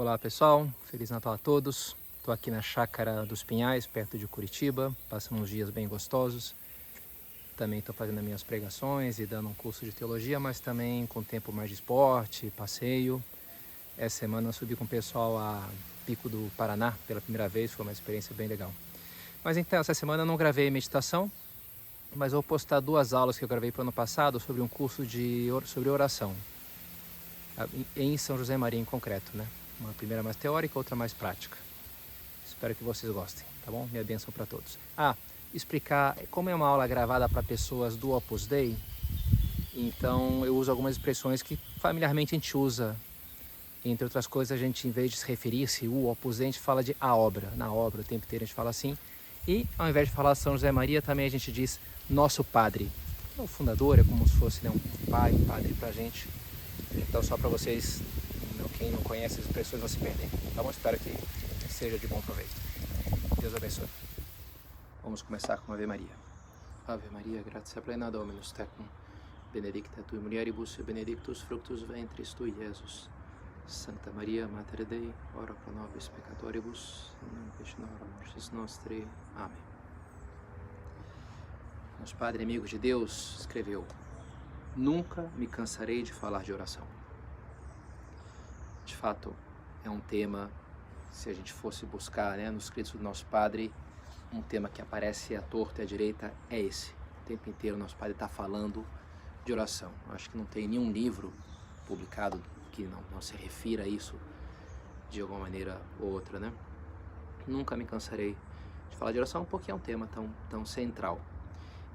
Olá pessoal, Feliz Natal a todos. Estou aqui na Chácara dos Pinhais, perto de Curitiba, passando uns dias bem gostosos. Também estou fazendo as minhas pregações e dando um curso de teologia, mas também com tempo mais de esporte, passeio. Essa semana eu subi com o pessoal a Pico do Paraná pela primeira vez, foi uma experiência bem legal. Mas então, essa semana eu não gravei meditação, mas vou postar 2 aulas que eu gravei para o ano passado sobre um curso sobre oração, em São José Maria em concreto, né? Uma primeira mais teórica, outra mais prática. Espero que vocês gostem, tá bom? Minha bênção para todos. Explicar, como é uma aula gravada para pessoas do Opus Dei, então eu uso algumas expressões que familiarmente a gente usa. Entre outras coisas, a gente, em vez de se referir-se o Opus Dei, a gente fala de a obra. Na obra, o tempo inteiro a gente fala assim. E ao invés de falar São José Maria, também a gente diz nosso padre. O fundador é como se fosse, né, um pai, um padre pra gente. Então, só para vocês, quem não conhece as expressões, não se perder. Tá bom? Espero que seja de bom proveito. Deus abençoe. Vamos começar com Ave Maria. Ave Maria, gratia plena Dominus tecum, benedicta tui mulieribus et benedictus fructus ventris tui, Jesus. Santa Maria, Mater Dei, ora pro nobis peccatoribus, nunc et in hora mortis nostri. Amém. Nosso Padre amigo de Deus escreveu: nunca me cansarei de falar de oração. De fato, é um tema, se a gente fosse buscar, né, nos escritos do nosso Padre, um tema que aparece à torta e à direita é esse. O tempo inteiro o nosso Padre está falando de oração. Eu acho que não tem nenhum livro publicado que não se refira a isso de alguma maneira ou outra, né? Nunca me cansarei de falar de oração, porque é um tema tão central.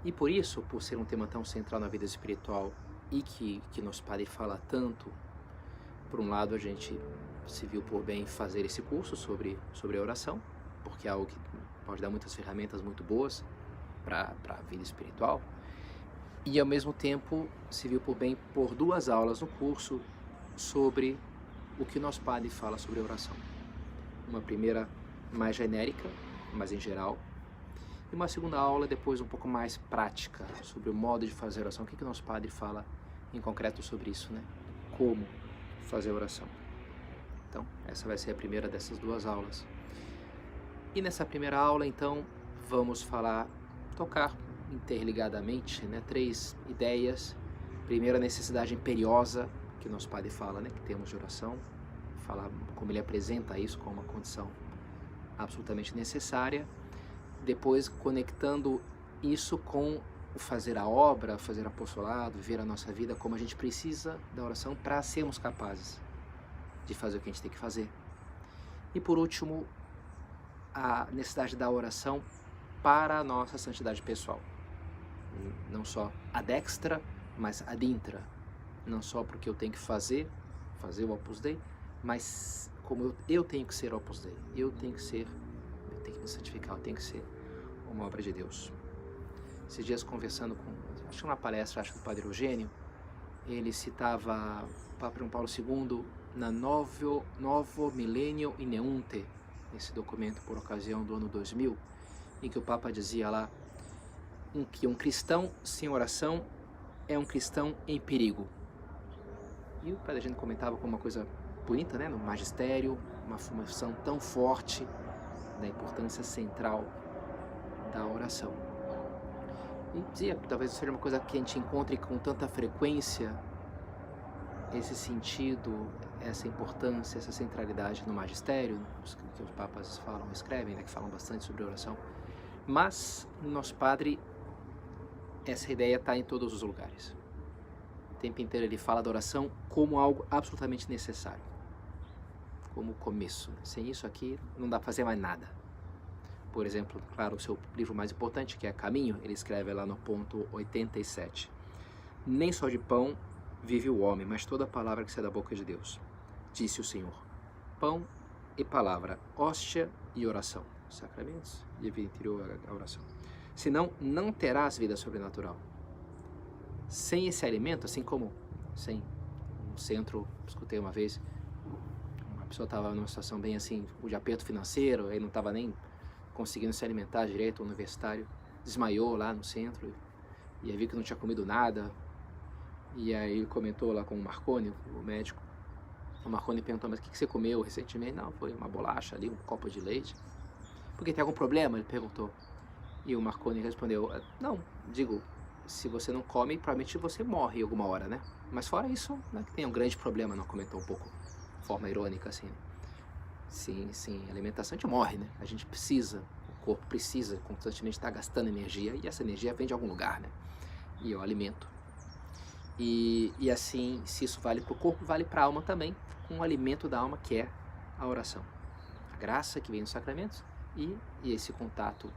E por isso, por ser um tema tão central na vida espiritual e que nosso Padre fala tanto, por um lado a gente se viu por bem fazer esse curso sobre a oração, porque é algo que pode dar muitas ferramentas muito boas para a vida espiritual, e ao mesmo tempo se viu por bem por 2 aulas no curso sobre o que nosso Padre fala sobre a oração. Uma primeira mais genérica, mais em geral, e uma segunda aula depois um pouco mais prática, sobre o modo de fazer a oração. O que o nosso Padre fala em concreto sobre isso, né? Como fazer a oração. Então, essa vai ser a primeira dessas 2 aulas. E nessa primeira aula, então, vamos tocar interligadamente, né, 3 ideias. Primeiro, a necessidade imperiosa que o nosso Padre fala, né, que temos de oração, fala como ele apresenta isso como uma condição absolutamente necessária. Depois, conectando isso com o fazer a obra, fazer apostolado, viver a nossa vida, como a gente precisa da oração para sermos capazes de fazer o que a gente tem que fazer. E por último, a necessidade da oração para a nossa santidade pessoal. Não só ad extra, mas ad intra. Não só porque eu tenho que fazer o Opus Dei, mas como eu tenho que ser Opus Dei. Eu tenho que me santificar, eu tenho que ser uma obra de Deus. Esses dias conversando acho que uma palestra, do Padre Eugênio, ele citava o Papa João Paulo II na Novo Millennium in Eunte, esse documento por ocasião do ano 2000, em que o Papa dizia lá que um cristão sem oração é um cristão em perigo. E o Padre Eugênio comentava como uma coisa bonita, né, no magistério, uma formação tão forte da importância central da oração. E dizia que talvez seja uma coisa que a gente encontre com tanta frequência, esse sentido, essa importância, essa centralidade no magistério, que os papas falam, escrevem, né, que falam bastante sobre oração. Mas no nosso Padre, essa ideia está em todos os lugares. O tempo inteiro ele fala da oração como algo absolutamente necessário, como começo. Sem isso aqui não dá para fazer mais nada. Por exemplo, claro, o seu livro mais importante, que é Caminho, ele escreve lá no ponto 87. Nem só de pão vive o homem, mas toda palavra que sai da boca de Deus. Disse o Senhor. Pão e palavra, hóstia e oração. Sacramentos e a vida interior, a oração. Senão, não terás vida sobrenatural. Sem esse alimento, assim como sem um centro, escutei uma vez, uma pessoa estava numa situação bem assim, de aperto financeiro, aí não estava nem conseguindo se alimentar direito, o universitário desmaiou lá no centro, e aí viu que não tinha comido nada, e aí ele comentou lá com o Marconi, o médico, O Marconi perguntou, mas o que você comeu recentemente? Não, foi uma bolacha ali, um copo de leite. Por que, tem algum problema? Ele perguntou. E o Marconi respondeu, não, digo, se você não come, provavelmente você morre alguma hora, né? Mas fora isso, não é que tem um grande problema, não, comentou um pouco, de forma irônica, assim. Sim, alimentação a gente morre, né? A gente precisa, o corpo precisa constantemente estar gastando energia, e essa energia vem de algum lugar, né? E é o alimento. E assim, se isso vale para o corpo, vale para a alma também, com o alimento da alma que é a oração. A graça que vem nos sacramentos e esse contato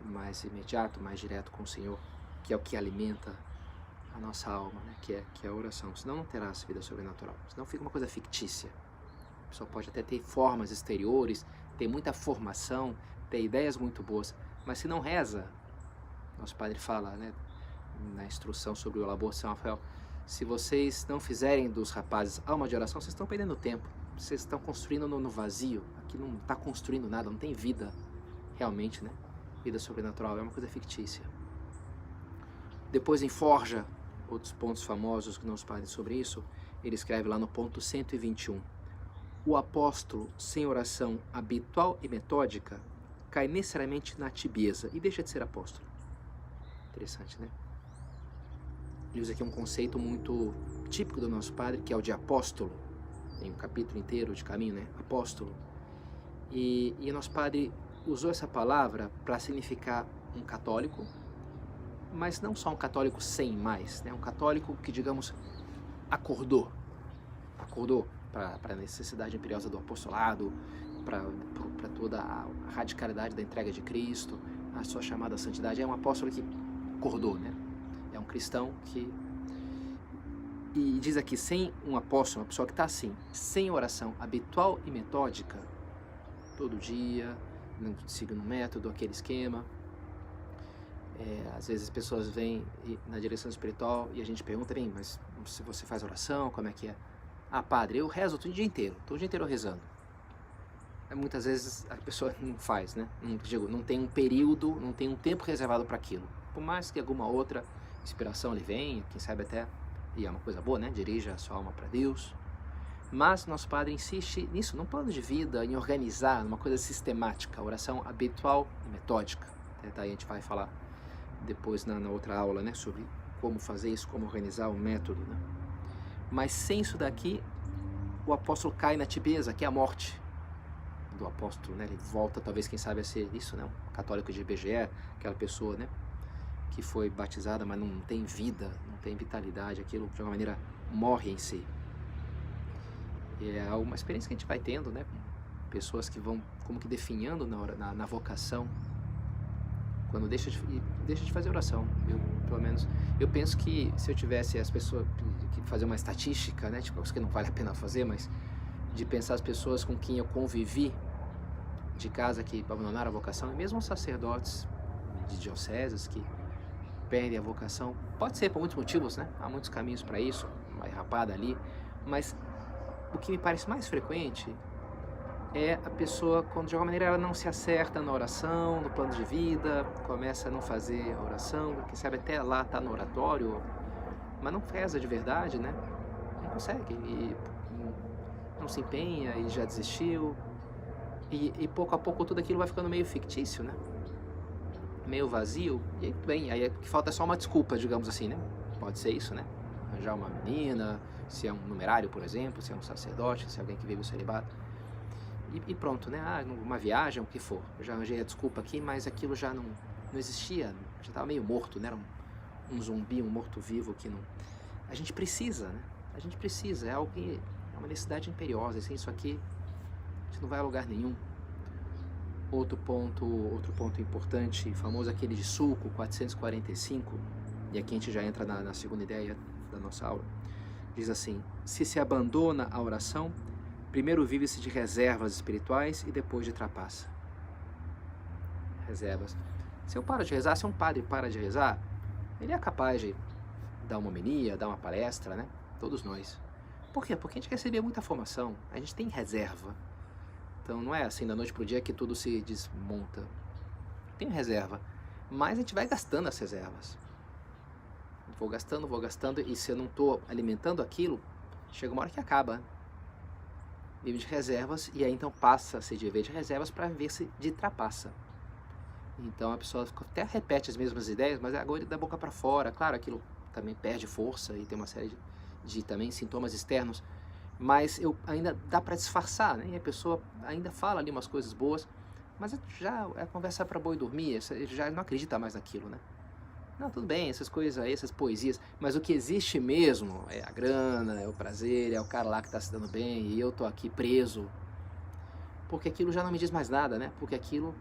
mais imediato, mais direto com o Senhor, que é o que alimenta a nossa alma, né? que é a oração. Senão não terá essa vida sobrenatural, senão fica uma coisa fictícia. A pessoa pode até ter formas exteriores, ter muita formação, ter ideias muito boas, mas se não reza, nosso padre fala, né, na instrução sobre o labor de São Rafael, se vocês não fizerem dos rapazes alma de oração, vocês estão perdendo tempo, vocês estão construindo no vazio, aqui não está construindo nada, não tem vida realmente, né? Vida sobrenatural, é uma coisa fictícia. Depois em Forja, outros pontos famosos que nosso padre sobre isso, ele escreve lá no ponto 121, o apóstolo sem oração habitual e metódica cai necessariamente na tibieza e deixa de ser apóstolo. Interessante, né? Ele usa aqui um conceito muito típico do nosso padre, que é o de apóstolo. Tem um capítulo inteiro de caminho, né? Apóstolo. E o nosso padre usou essa palavra para significar um católico, mas não só um católico sem mais, né? Um católico que, digamos, acordou para a necessidade imperiosa do apostolado, para toda a radicalidade da entrega de Cristo, a sua chamada à santidade. É um apóstolo que acordou, né? É um cristão que... E diz aqui, sem um apóstolo, uma pessoa que está assim, sem oração habitual e metódica, todo dia, seguindo um método, aquele esquema. Às vezes as pessoas vêm na direção espiritual e a gente pergunta, bem, mas se você faz oração, como é que é? Ah, padre, eu rezo o dia inteiro rezando. Muitas vezes a pessoa não faz, né? Não tem um período, não tem um tempo reservado para aquilo. Por mais que alguma outra inspiração lhe venha, quem sabe até, e é uma coisa boa, né? Dirija a sua alma para Deus. Mas nosso padre insiste nisso, num plano de vida, em organizar, numa coisa sistemática, oração habitual e metódica. Daí a gente vai falar depois na outra aula, né? Sobre como fazer isso, como organizar o método, né? Mas sem isso daqui, o apóstolo cai na tibieza, que é a morte do apóstolo, né? Ele volta, talvez, quem sabe, a ser isso, né? Um católico de IBGE, aquela pessoa, né? Que foi batizada, mas não tem vida, não tem vitalidade, aquilo de alguma maneira morre em si. E é uma experiência que a gente vai tendo, né? Pessoas que vão como que definhando na vocação, quando deixa de fazer oração. Pelo menos, eu penso que se eu tivesse as pessoas que fazer uma estatística, né? Tipo, isso que não vale a pena fazer, mas de pensar as pessoas com quem eu convivi de casa que abandonaram a vocação, e mesmo os sacerdotes de dioceses que perdem a vocação, pode ser por muitos motivos, né? Há muitos caminhos para isso, uma errapada ali, mas o que me parece mais frequente é a pessoa, quando de alguma maneira ela não se acerta na oração, no plano de vida, começa a não fazer a oração, quem sabe até lá está no oratório, mas não reza de verdade, né? Não consegue, e não se empenha e já desistiu, e pouco a pouco tudo aquilo vai ficando meio fictício, né? Meio vazio, e aí, bem, aí que falta só uma desculpa, digamos assim, né? Pode ser isso, né? Arranjar uma menina, se é um numerário, por exemplo, se é um sacerdote, se é alguém que vive o celibato, e pronto, né? Ah, uma viagem, o que for. Eu já arranjei a desculpa aqui, mas aquilo já não existia, já estava meio morto, né? Era um zumbi, um morto-vivo que não... A gente precisa, né? A gente precisa, é algo que é uma necessidade imperiosa, assim, isso aqui a gente não vai a lugar nenhum. Outro ponto importante, famoso, aquele de Sulco, 445, e aqui a gente já entra na segunda ideia da nossa aula, diz assim, se abandona a oração, primeiro vive-se de reservas espirituais e depois de trapaça. Reservas. Se eu paro de rezar, se um padre para de rezar, ele é capaz de dar uma homilia, dar uma palestra, né? Todos nós. Por quê? Porque a gente recebeu muita formação, a gente tem reserva. Então não é assim da noite para o dia que tudo se desmonta. Tem reserva, mas a gente vai gastando as reservas. Vou gastando, e se eu não estou alimentando aquilo, chega uma hora que acaba. vive de reservas, e aí então passa a se viver de reservas para viver-se de trapaça. Então a pessoa até repete as mesmas ideias, mas agora da boca para fora. Claro, aquilo também perde força e tem uma série de também sintomas externos, mas ainda dá para disfarçar, né? E a pessoa ainda fala ali umas coisas boas, mas já é conversa para boi dormir, já não acredita mais naquilo, né? Não, tudo bem, essas coisas aí, essas poesias, mas o que existe mesmo é a grana, é o prazer, é o cara lá que está se dando bem e eu tô aqui preso, porque aquilo já não me diz mais nada, né? Porque aquilo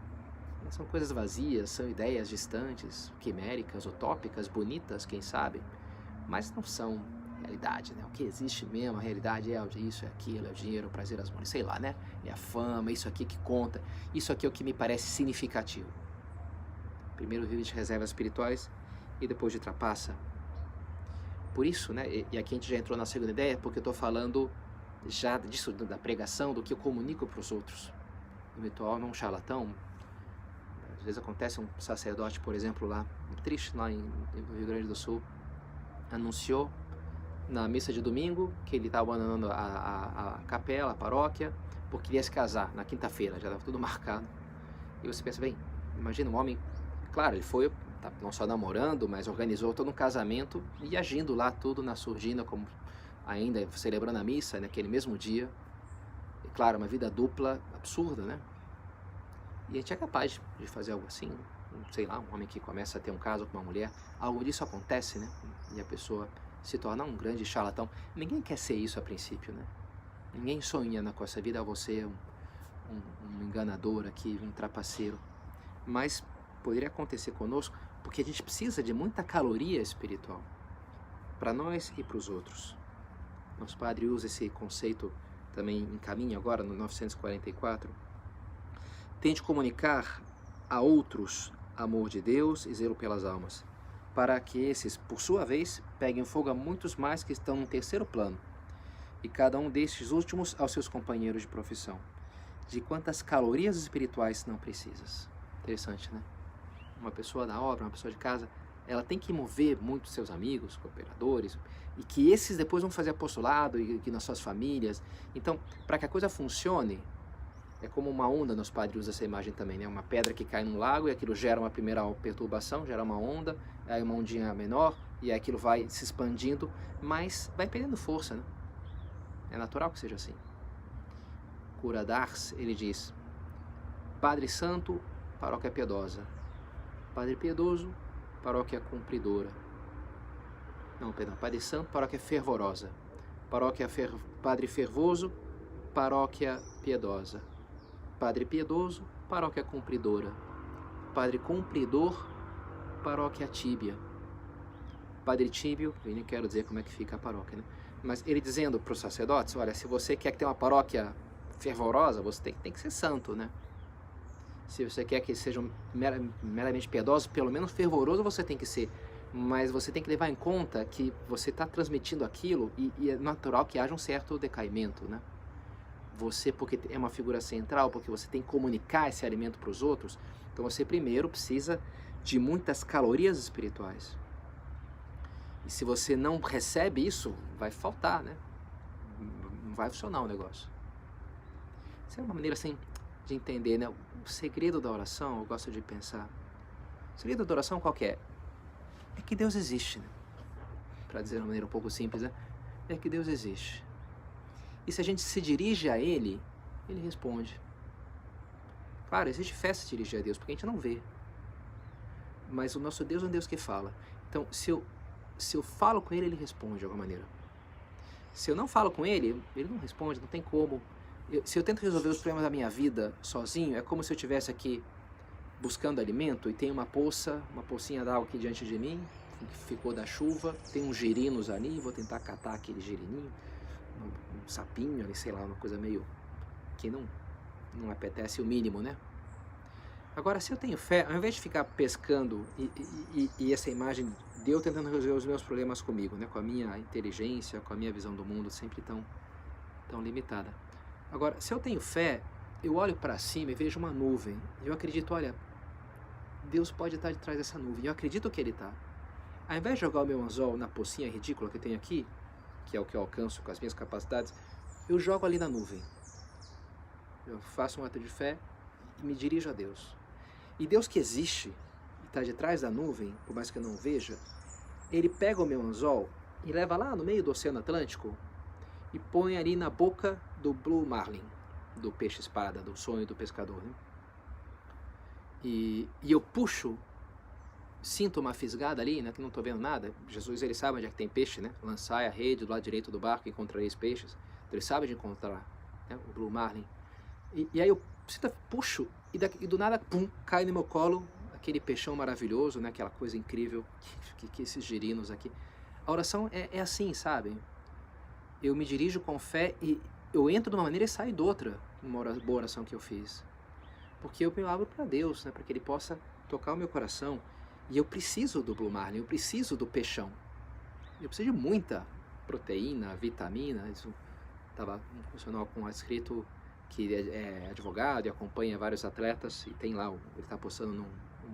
são coisas vazias, são ideias distantes, quiméricas, utópicas, bonitas, quem sabe, mas não são realidade, né? O que existe mesmo, a realidade é isso, é aquilo, é o dinheiro, o prazer, as mulheres, sei lá, né? É a fama, isso aqui que conta, isso aqui é o que me parece significativo. Primeiro vive de reservas espirituais e depois de trapaça. Por isso, né? E aqui a gente já entrou na segunda ideia, porque eu estou falando já disso, da pregação, do que eu comunico para os outros. Eu me torno um charlatão. Às vezes acontece um sacerdote, por exemplo, lá, triste, lá no Rio Grande do Sul, anunciou na missa de domingo que ele estava abandonando a capela, a paróquia, porque ia se casar na quinta-feira, já estava tudo marcado. E você pensa, bem, imagina um homem, claro, ele foi não só namorando, mas organizou todo um casamento e agindo lá tudo na surdina, como ainda celebrando a missa naquele mesmo dia. E claro, uma vida dupla absurda, né? E a gente é capaz de fazer algo assim, sei lá, um homem que começa a ter um caso com uma mulher, algo disso acontece, né? E a pessoa se torna um grande charlatão. Ninguém quer ser isso a princípio, né? Ninguém sonha com essa vida, você um enganador aqui, um trapaceiro. Mas poderia acontecer conosco, porque a gente precisa de muita caloria espiritual, para nós e para os outros. Nosso padre usa esse conceito também em caminho agora, no 944. Tente comunicar a outros amor de Deus e zelo pelas almas, para que esses, por sua vez, peguem fogo a muitos mais que estão no terceiro plano, e cada um destes últimos aos seus companheiros de profissão. De quantas calorias espirituais não precisas? Interessante, né? Uma pessoa da obra, uma pessoa de casa, ela tem que mover muito seus amigos, cooperadores, e que esses depois vão fazer apostolado, e que nas suas famílias. Então, para que a coisa funcione, é como uma onda, nos padres usam essa imagem também, né? Uma pedra que cai num lago e aquilo gera uma primeira perturbação, gera uma onda, aí uma ondinha menor, e aí aquilo vai se expandindo, mas vai perdendo força, né? É natural que seja assim. Cura d'Ars, ele diz: Padre Santo, paróquia piedosa. Padre piedoso, paróquia cumpridora. Não, perdão, Padre Santo, paróquia fervorosa. Padre fervoso, paróquia piedosa. Padre piedoso, paróquia cumpridora. Padre cumpridor, paróquia tíbia. Padre tíbio, eu nem quero dizer como é que fica a paróquia, né? Mas ele dizendo para os sacerdotes, olha, se você quer ter uma paróquia fervorosa, você tem que ser santo, né? Se você quer que sejam meramente piedosos, pelo menos fervoroso você tem que ser. Mas você tem que levar em conta que você está transmitindo aquilo e é natural que haja um certo decaimento, né? Você, porque é uma figura central, porque você tem que comunicar esse alimento para os outros, então você primeiro precisa de muitas calorias espirituais. E se você não recebe isso, vai faltar, né? Não vai funcionar o negócio. Isso é uma maneira assim de entender, né? O segredo da oração, eu gosto de pensar. O segredo da oração qual que é? É que Deus existe, né? Para dizer de uma maneira um pouco simples, né? É que Deus existe. E se a gente se dirige a Ele, Ele responde. Claro, existe fé se dirigir a Deus, porque a gente não vê. Mas o nosso Deus é um Deus que fala. Então, se eu falo com Ele, Ele responde de alguma maneira. Se eu não falo com Ele, Ele não responde, não tem como. Se eu tento resolver os problemas da minha vida sozinho, é como se eu estivesse aqui buscando alimento e tem uma pocinha d'água aqui diante de mim, que ficou da chuva, tem uns girinos ali, vou tentar catar aquele girininho, um sapinho ali, sei lá, uma coisa meio que não apetece o mínimo, né? Agora, se eu tenho fé, ao invés de ficar pescando e essa imagem de eu tentando resolver os meus problemas comigo, né, com a minha inteligência, com a minha visão do mundo sempre tão limitada. Agora, se eu tenho fé, eu olho para cima e vejo uma nuvem. Eu acredito, olha, Deus pode estar de trás dessa nuvem. Eu acredito que Ele está. Ao invés de jogar o meu anzol na pocinha ridícula que eu tenho aqui, que é o que eu alcanço com as minhas capacidades, eu jogo ali na nuvem. eu faço um ato de fé e me dirijo a Deus. E Deus que existe, está de trás da nuvem, por mais que eu não veja, Ele pega o meu anzol e leva lá no meio do Oceano Atlântico e põe ali na boca do Blue Marlin, do peixe-espada, do sonho do pescador, né? E eu puxo, sinto uma fisgada ali, né, que não estou vendo nada. Jesus, ele sabe onde é que tem peixe, né? Lançai a rede do lado direito do barco e encontrareis peixes. Então, ele sabe de encontrar, né, o Blue Marlin. E aí eu puxo e do nada, pum, cai no meu colo aquele peixão maravilhoso, né, aquela coisa incrível que esses girinos aqui. A oração é assim, sabe? Eu me dirijo com fé e eu entro de uma maneira e saio de outra, numa boa oração que eu fiz. Porque eu me abro para Deus, né, para que Ele possa tocar o meu coração. E eu preciso do Blue Marlin, eu preciso do peixão. Eu preciso de muita proteína, vitamina. Isso estava um profissional com escrito que é advogado e acompanha vários atletas. E tem lá, ele está postando num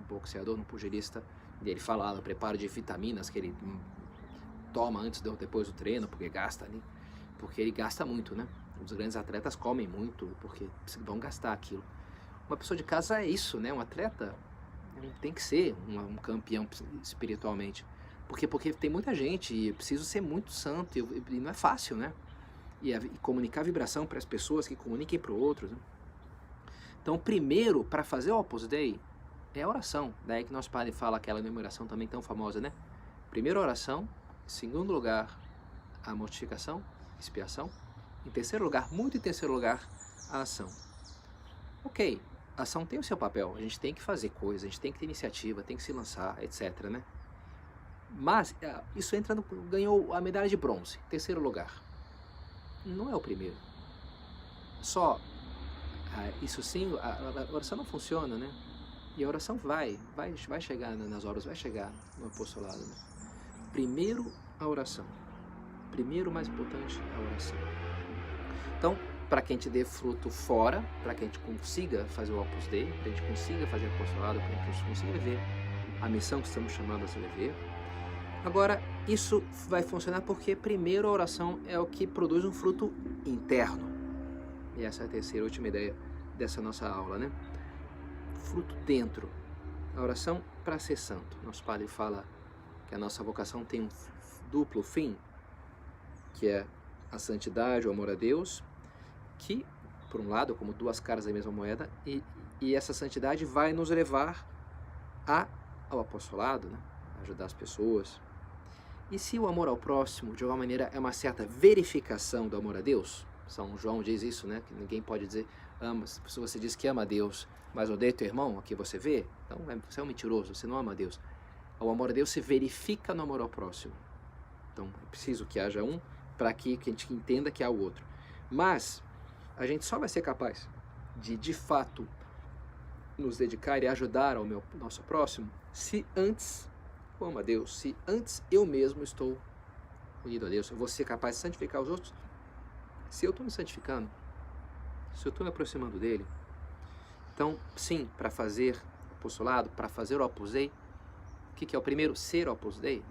boxeador, num pugilista. E ele fala lá do preparo de vitaminas que ele toma antes ou depois do treino, porque gasta ali. Porque ele gasta muito, né? Os grandes atletas comem muito, porque vão gastar aquilo. Uma pessoa de casa é isso, né? Um atleta tem que ser um campeão espiritualmente. Porque tem muita gente e eu preciso ser muito santo e não é fácil, né? E comunicar vibração para as pessoas que comuniquem para outros, né? Então, primeiro, para fazer o Opus Dei, é a oração. Daí que nosso padre fala aquela oração também tão famosa, né? Primeiro, a oração. Em segundo lugar, a mortificação, expiação. Em terceiro lugar, muito em terceiro lugar, a ação. Ok, a ação tem o seu papel, a gente tem que fazer coisas, a gente tem que ter iniciativa, tem que se lançar, etc, né? Mas isso ganhou a medalha de bronze, terceiro lugar. Não é o primeiro. Só, isso sim, a oração não funciona, né? E a oração vai chegar nas horas, vai chegar no apostolado, né? Primeiro, a oração. Primeiro, mais importante, a oração. Então, para que a gente dê fruto fora, para que a gente consiga fazer o Opus Dei, para que a gente consiga fazer o apostolado, para que a gente consiga viver a missão que estamos chamados a viver. Agora, isso vai funcionar porque primeiro a oração é o que produz um fruto interno. E essa é a terceira e última ideia dessa nossa aula, né? Fruto dentro. A oração para ser santo. Nosso padre fala que a nossa vocação tem um duplo fim, que é a santidade, o amor a Deus, que, por um lado, como duas caras da mesma moeda, e essa santidade vai nos levar ao apostolado, né? Ajudar as pessoas. E se o amor ao próximo, de alguma maneira, é uma certa verificação do amor a Deus, São João diz isso, né? Que ninguém pode dizer, se você diz que ama a Deus, mas odeia teu irmão, aqui você vê, então você é um mentiroso, você não ama a Deus. O amor a Deus se verifica no amor ao próximo. Então, é preciso que haja um para que a gente entenda que há o outro. Mas a gente só vai ser capaz de fato, nos dedicar e ajudar ao nosso próximo, se antes eu amo a Deus, se antes eu mesmo estou unido a Deus. Eu vou ser capaz de santificar os outros se eu estou me santificando, se eu estou me aproximando dele. Então, sim, para fazer apostolado, para fazer o Opus Dei, o que é o primeiro? Ser Opus Dei.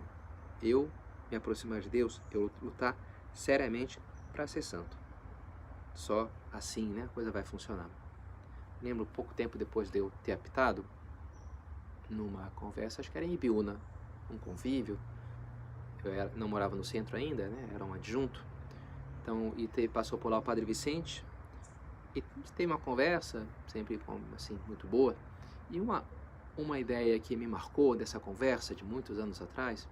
Eu me aproximar de Deus, eu lutar seriamente para ser santo. Só assim, né, a coisa vai funcionar. Lembro, pouco tempo depois de eu ter apitado, numa conversa, acho que era em Ibiúna, um convívio, não morava no centro ainda, né, era um adjunto, então, passou por lá o Padre Vicente, e tem uma conversa, sempre assim, muito boa, e uma ideia que me marcou dessa conversa, de muitos anos atrás,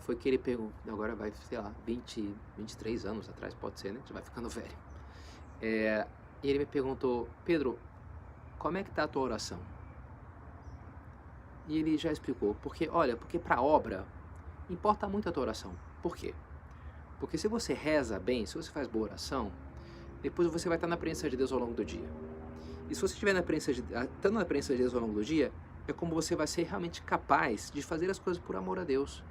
foi que ele perguntou, agora vai, sei lá, 23 anos atrás, pode ser, né, já vai ficando velho, e ele me perguntou, Pedro, como é que está a tua oração? E ele já explicou, porque para a obra, importa muito a tua oração. Por quê? Porque se você reza bem, se você faz boa oração, depois você vai estar na presença de Deus ao longo do dia. E se você estiver estando na presença de Deus ao longo do dia, é como você vai ser realmente capaz de fazer as coisas por amor a Deus.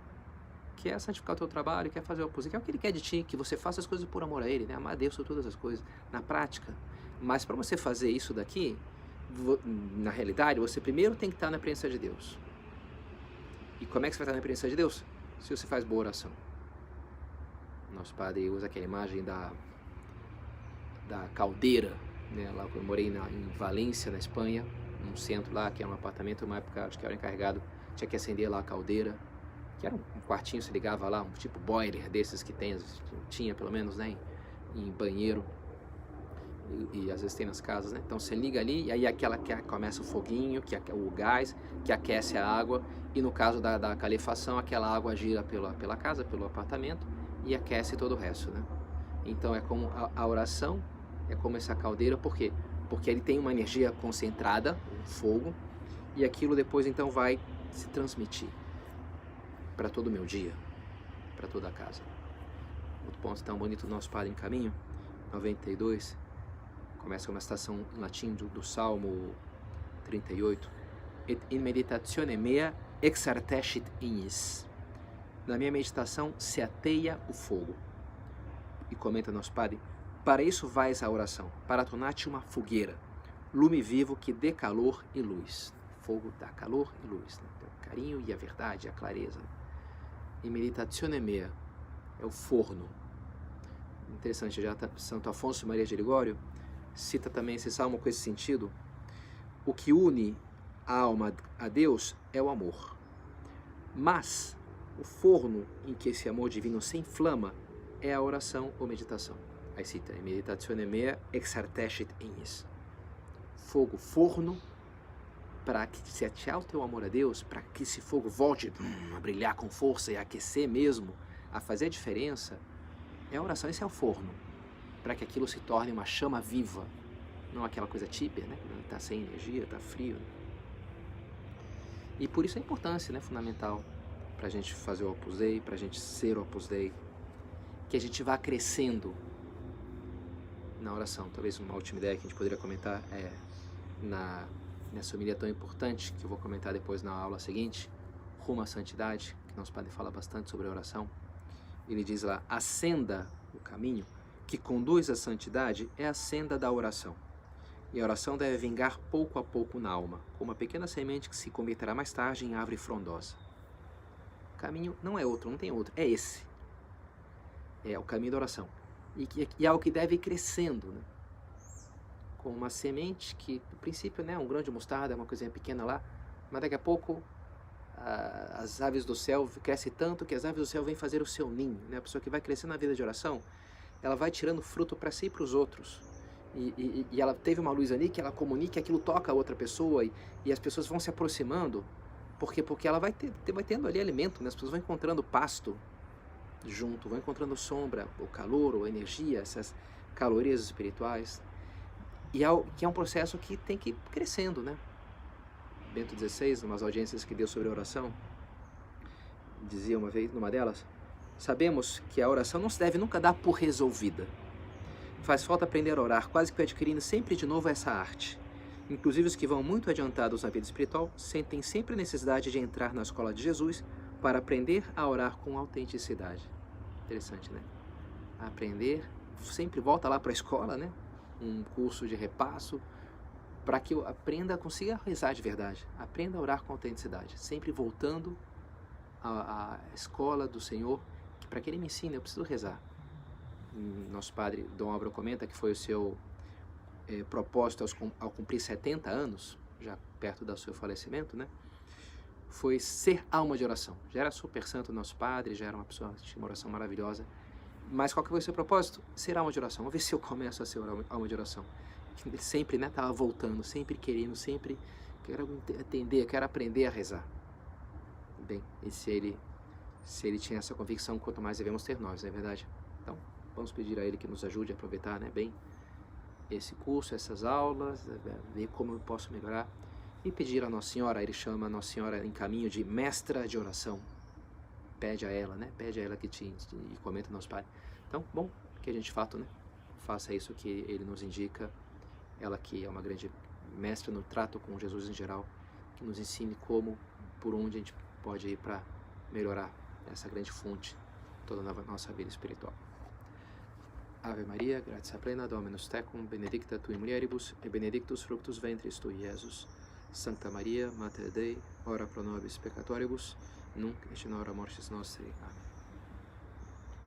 Que é santificar o teu trabalho, que é fazer o Opus Dei, que é o que Ele quer de ti, que você faça as coisas por amor a Ele, né? Amar a Deus sobre todas as coisas, na prática. Mas para você fazer isso daqui, na realidade, você primeiro tem que estar na presença de Deus. E como é que você vai estar na presença de Deus? Se você faz boa oração. Nosso padre usa aquela imagem da caldeira, né? Lá eu morei em Valência, na Espanha, num centro lá, que era um apartamento, uma época, acho que eu era encarregado, tinha que acender lá a caldeira, que era um quartinho, se ligava lá, um tipo boiler desses que tem, tinha pelo menos, né, em banheiro, e às vezes tem nas casas, né? Então você liga ali e aí aquela que começa o foguinho, que é o gás, que aquece a água, e no caso da calefação, aquela água gira pela casa, pelo apartamento, e aquece todo o resto, né? Então é como a oração, é como essa caldeira, por quê? Porque ele tem uma energia concentrada, um fogo, e aquilo depois então vai se transmitir para todo o meu dia, para toda a casa. Outro ponto tão bonito do nosso Padre em Caminho, 92, começa uma citação em latim do Salmo 38, Et in meditatione mea exartescit ignis. Na minha meditação se ateia o fogo. E comenta nosso Padre, para isso vais a oração, para tornar-te uma fogueira, lume vivo que dê calor e luz. Fogo dá calor e luz, né? Então, o carinho e a verdade, a clareza. E meditazione mea é o forno. Interessante, já Santo Afonso Maria de Ligório cita também esse salmo com esse sentido. O que une a alma a Deus é o amor. Mas o forno em que esse amor divino se inflama é a oração ou meditação. Aí cita, meditazione mea exartescit ignis. Fogo, forno, para que se atear o teu amor a Deus, para que esse fogo volte a brilhar com força e a aquecer mesmo, a fazer a diferença, é a oração, esse é o forno, para que aquilo se torne uma chama viva, não aquela coisa tíbia, né? Está sem energia, está frio. E por isso a importância, né, fundamental, para a gente fazer o Opus Dei, para a gente ser o Opus Dei, que a gente vá crescendo na oração. Talvez uma última ideia que a gente poderia comentar é nessa homilia tão importante, que eu vou comentar depois na aula seguinte, Rumo à Santidade, que nosso Padre fala bastante sobre a oração. Ele diz lá, a senda, o caminho, que conduz à santidade é a senda da oração. E a oração deve vingar pouco a pouco na alma, como uma pequena semente que se converterá mais tarde em árvore frondosa. O caminho não é outro, não tem outro, é esse. É o caminho da oração. E é o que deve ir crescendo, né? Com uma semente que, no princípio, né, um grão de mostarda, uma coisinha pequena lá, mas daqui a pouco as aves do céu crescem tanto que as aves do céu vêm fazer o seu ninho, né? A pessoa que vai crescendo na vida de oração, ela vai tirando fruto para si e para os outros. E ela teve uma luz ali que ela comunica, aquilo toca a outra pessoa e as pessoas vão se aproximando, porque ela vai tendo ali alimento, né? As pessoas vão encontrando pasto junto, vão encontrando sombra, o calor, a energia, essas calorias espirituais. E que é um processo que tem que ir crescendo, né? Bento XVI, numas audiências que deu sobre a oração, dizia uma vez, numa delas, sabemos que a oração não se deve nunca dar por resolvida. Faz falta aprender a orar, quase que adquirindo sempre de novo essa arte. Inclusive os que vão muito adiantados na vida espiritual sentem sempre a necessidade de entrar na escola de Jesus para aprender a orar com autenticidade. Interessante, né? Aprender, sempre volta lá para a escola, né? Um curso de repasso, para que eu aprenda, consiga rezar de verdade, aprenda a orar com autenticidade, sempre voltando à escola do Senhor, para que Ele me ensine, eu preciso rezar. Nosso Padre Dom Álvaro comenta que foi o seu propósito ao cumprir 70 anos, já perto do seu falecimento, né? Foi ser alma de oração. Já era super santo nosso Padre, já era uma pessoa que tinha uma oração maravilhosa, mas qual que foi o seu propósito? Ser alma de oração. Vamos ver se eu começo a ser alma de oração. Ele sempre, né, estava voltando, sempre querendo, sempre quero entender, quero aprender a rezar. Bem, e se ele tinha essa convicção, quanto mais devemos ter nós, não é verdade? Então, vamos pedir a Ele que nos ajude a aproveitar, né, bem esse curso, essas aulas, ver como eu posso melhorar e pedir a Nossa Senhora. Ele chama a Nossa Senhora em caminho de mestra de oração. Pede a ela, né? Pede a ela que e comenta o nosso Pai. Então, bom, que a gente de fato, né, faça isso que Ele nos indica. Ela que é uma grande mestra no trato com Jesus em geral, que nos ensine como, por onde a gente pode ir para melhorar essa grande fonte toda a nossa vida espiritual. Ave Maria, gratia plena, Dominus tecum, benedicta tui mulieribus, e benedictus fructus ventris tui, Iesus. Sancta Maria, Mater Dei, ora pro nobis peccatoribus, nunc et in hora mortis nostri. Amen.